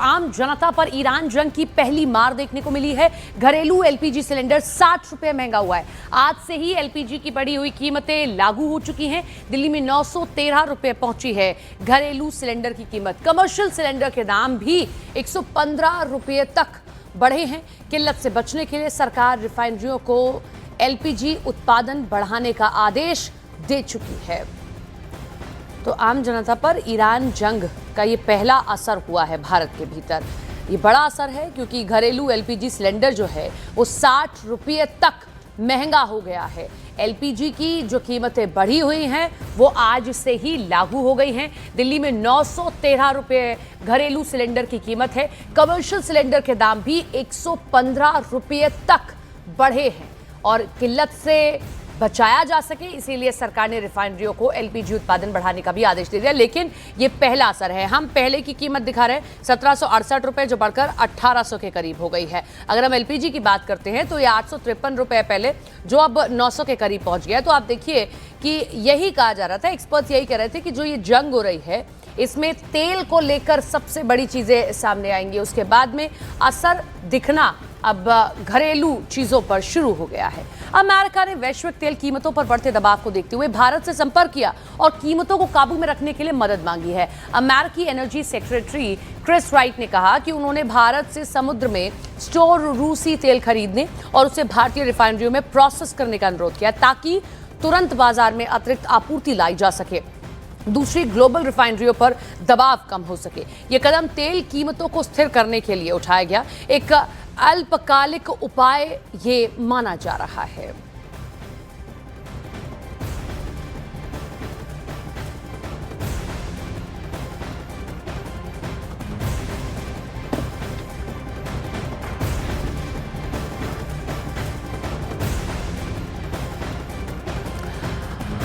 आम जनता पर ईरान जंग की पहली मार देखने को मिली है। घरेलू एलपीजी सिलेंडर 60 रुपए महंगा हुआ है। आज से ही एलपीजी की बढ़ी हुई कीमतें लागू हो चुकी हैं। दिल्ली में 913 रुपए पहुंची है घरेलू सिलेंडर की कीमत। कमर्शियल सिलेंडर के दाम भी 115 रुपए तक बढ़े हैं। किल्लत से बचने के लिए सरकार रिफाइनरियों को एलपीजी उत्पादन बढ़ाने का आदेश दे चुकी है। तो आम जनता पर ईरान जंग का ये पहला असर हुआ है भारत के भीतर। ये बड़ा असर है क्योंकि घरेलू एलपीजी सिलेंडर जो है वो 60 रुपये तक महंगा हो गया है। एलपीजी की जो कीमतें बढ़ी हुई हैं वो आज से ही लागू हो गई हैं। दिल्ली में 913 रुपये घरेलू सिलेंडर की कीमत है। कमर्शियल सिलेंडर के दाम भी 115 रुपये तक बढ़े हैं और किल्लत से बचाया जा सके इसीलिए सरकार ने रिफाइनरियों को एलपीजी उत्पादन बढ़ाने का भी आदेश दे दिया। लेकिन ये पहला असर है। हम पहले की कीमत दिखा रहे हैं 1768 रुपए जो बढ़कर 1800 के करीब हो गई है। अगर हम एलपीजी की बात करते हैं तो ये 853 रुपए पहले जो अब 900 के करीब पहुंच गया है। तो आप देखिए कि यही कहा जा रहा था, एक्सपर्ट्स यही कह रहे थे कि जो ये जंग हो रही है इसमें तेल को लेकर सबसे बड़ी चीजें सामने आएंगी। उसके बाद में असर दिखना अब घरेलू चीजों पर शुरू हो गया है। अमेरिका ने वैश्विक तेल कीमतों पर बढ़ते दबाव को देखते हुए भारत से संपर्क किया और कीमतों को काबू में रखने के लिए मदद मांगी है। अमेरिकी एनर्जी सेक्रेटरी क्रिस राइट ने कहा कि उन्होंने भारत से समुद्र में स्टोर रूसी तेल खरीदने और उसे भारतीय रिफाइनरियों में प्रोसेस करने का अनुरोध किया ताकि तुरंत बाजार में अतिरिक्त आपूर्ति लाई जा सके। दूसरी ग्लोबल रिफाइनरियों पर दबाव कम हो सके। यह कदम तेल कीमतों को स्थिर करने के लिए उठाया गया एक अल्पकालिक उपाय ये माना जा रहा है।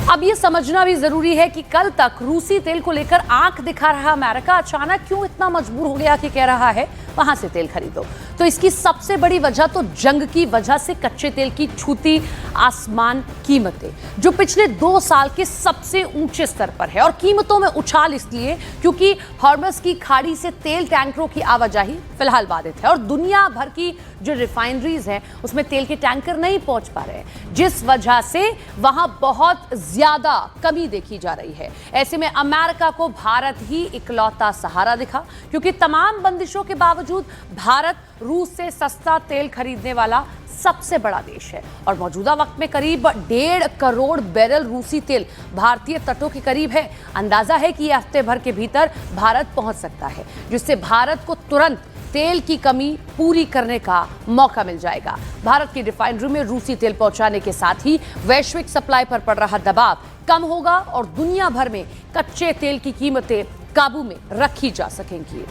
अब ये समझना भी जरूरी है कि कल तक रूसी तेल को लेकर आंख दिखा रहा अमेरिका अचानक क्यों इतना मजबूर हो गया कि कह रहा है वहां से तेल खरीदो। तो इसकी सबसे बड़ी वजह तो जंग की वजह से कच्चे तेल की छूती आसमान कीमतें जो पिछले 2 साल के सबसे ऊंचे स्तर पर है। और कीमतों में उछाल इसलिए क्योंकि हॉर्मस की खाड़ी से तेल टैंकरों की आवाजाही फिलहाल बाधित है और दुनिया भर की जो रिफाइनरीज हैं उसमें तेल के टैंकर नहीं पहुंच पा रहे हैं, जिस वजह से वहां बहुत ज्यादा कमी देखी जा रही है। ऐसे में अमेरिका को भारत ही इकलौता सहारा दिखा क्योंकि तमाम बंदिशों के बावजूद भारत रूस से सस्ता तेल खरीदने वाला सबसे बड़ा देश है और मौजूदा वक्त में करीब 1.5 करोड़ बैरल रूसी तेल भारतीय तटों के करीब है। अंदाजा है कि यह हफ्ते भर के भीतर भारत पहुंच सकता है जिससे भारत को तुरंत तेल की कमी पूरी करने का मौका मिल जाएगा। भारत की रिफाइनरी में रूसी तेल पहुंचाने के साथ ही वैश्विक सप्लाई पर पड़ रहा दबाव कम होगा और दुनिया भर में कच्चे तेल की कीमतें काबू में रखी जा सकेंगी।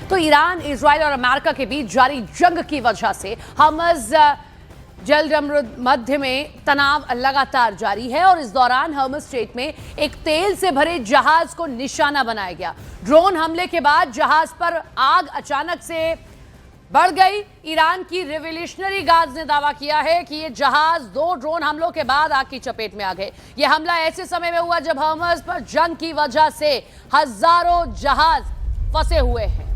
तो ईरान, इजराइल और अमेरिका के बीच जारी जंग की वजह से हर्मज जलसमुद्र मध्य में तनाव लगातार जारी है और इस दौरान हर्मज स्ट्रेट में एक तेल से भरे जहाज को निशाना बनाया गया। ड्रोन हमले के बाद जहाज पर आग अचानक से बढ़ गई। ईरान की रिवोल्यूशनरी गार्ड्स ने दावा किया है कि ये जहाज 2 ड्रोन हमलों के बाद आग की चपेट में आ गए। यह हमला ऐसे समय में हुआ जब हर्मज पर जंग की वजह से हजारों जहाज फंसे हुए हैं।